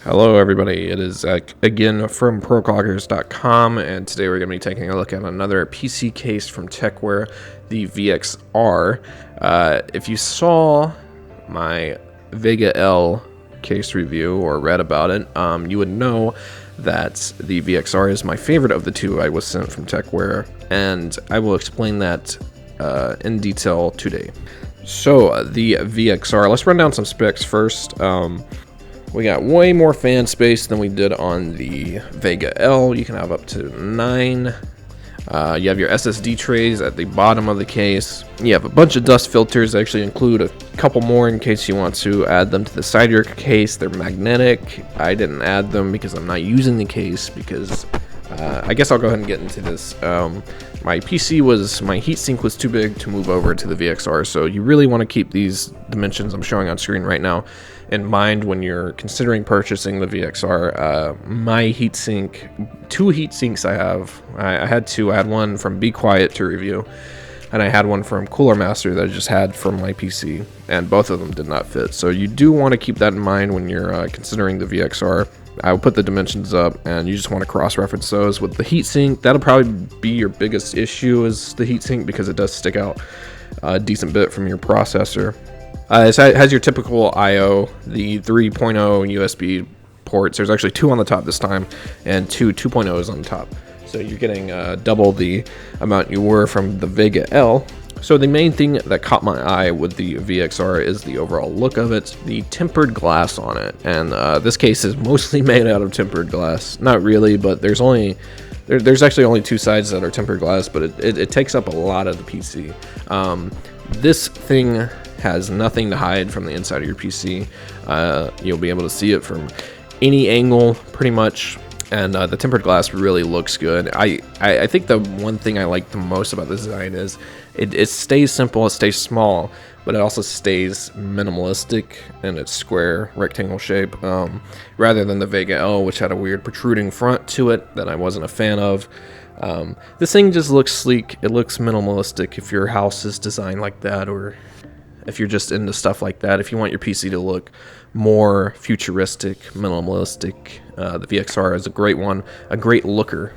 Hello everybody, it is again from Proclockers.com, and today we're going to be taking a look at another PC case from Tecware, the VXR. If you saw my Vega L case review or read about it, you would know that the VXR is my favorite of the two I was sent from Tecware, and I will explain that in detail today. So the VXR, let's run down some specs first. We got way more fan space than we did on the Vega L. You can have up to 9. You have your SSD trays at the bottom of the case. You have a bunch of dust filters. I actually include a couple more in case you want to add them to the side of your case. They're magnetic. I didn't add them because I'm not using the case because I guess I'll go ahead and get into this. My heatsink was too big to move over to the VXR, so you really want to keep these dimensions I'm showing on screen right now in mind when you're considering purchasing the VXR. My heatsink, 2 heatsinks I had 2. I had one from Be Quiet to review, and I had one from Cooler Master that I just had from my PC, and both of them did not fit. So you do want to keep that in mind when you're considering the VXR. I'll put the dimensions up, and you just want to cross-reference those. With the heatsink, that'll probably be your biggest issue, is the heatsink, because it does stick out a decent bit from your processor. It has your typical I/O, the 3.0 USB ports. There's actually 2 on the top this time, and 2 2.0s on the top. So you're getting double the amount you were from the Vega L. So the main thing that caught my eye with the VXR is the overall look of it, the tempered glass on it. And this case is mostly made out of tempered glass. Not really, but there's actually only 2 sides that are tempered glass, but it takes up a lot of the PC. This thing has nothing to hide from the inside of your PC. You'll be able to see it from any angle pretty much, and the tempered glass really looks good. I think the one thing I like the most about this design is it stays simple, it stays small, but it also stays minimalistic in its square rectangle shape, rather than the Vega L, which had a weird protruding front to it that I wasn't a fan of. This thing just looks sleek, it looks minimalistic. If your house is designed like that, or if you're just into stuff like that, if you want your PC to look more futuristic, minimalistic, the VXR is a great one, a great looker.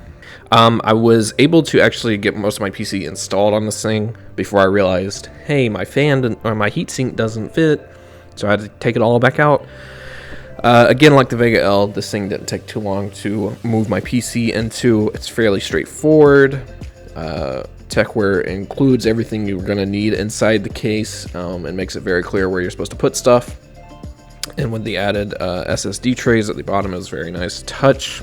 I was able to actually get most of my PC installed on this thing before I realized, hey, my my heatsink doesn't fit, so I had to take it all back out. Again, like the Vega L, this thing didn't take too long to move my PC into. It's fairly straightforward. Tecware includes everything you're going to need inside the case, and makes it very clear where you're supposed to put stuff. And with the added SSD trays at the bottom, is a very nice touch.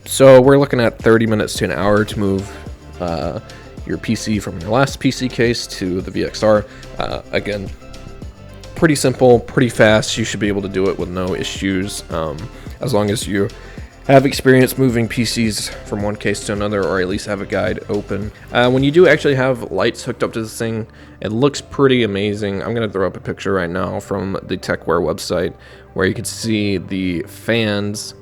So we're looking at 30 minutes to an hour to move your PC from your last PC case to the VXR. Again, pretty simple, pretty fast. You should be able to do it with no issues, as long as you have experience moving PCs from one case to another, or at least have a guide open. When you do actually have lights hooked up to this thing, it looks pretty amazing. I'm going to throw up a picture right now from the Tecware website where you can see the fans.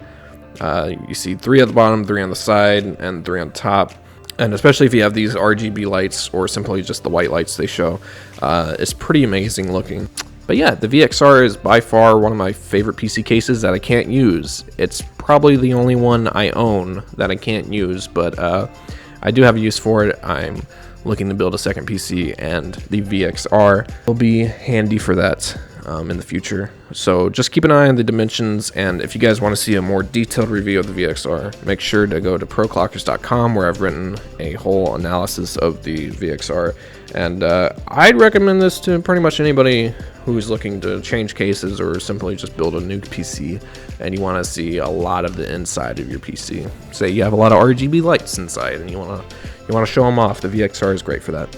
You see 3 at the bottom, 3 on the side, and 3 on the top. And especially if you have these RGB lights or simply just the white lights they show, it's pretty amazing looking. But yeah, the VXR is by far one of my favorite PC cases that I can't use. It's probably the only one I own that I can't use, but I do have a use for it. I'm looking to build a second PC, and the VXR will be handy for that in the future. So just keep an eye on the dimensions, and if you guys want to see a more detailed review of the VXR, make sure to go to Proclockers.com, where I've written a whole analysis of the VXR. And I'd recommend this to pretty much anybody who's looking to change cases or simply just build a new PC and you want to see a lot of the inside of your PC. Say you have a lot of RGB lights inside and you want to show them off. The VXR is great for that.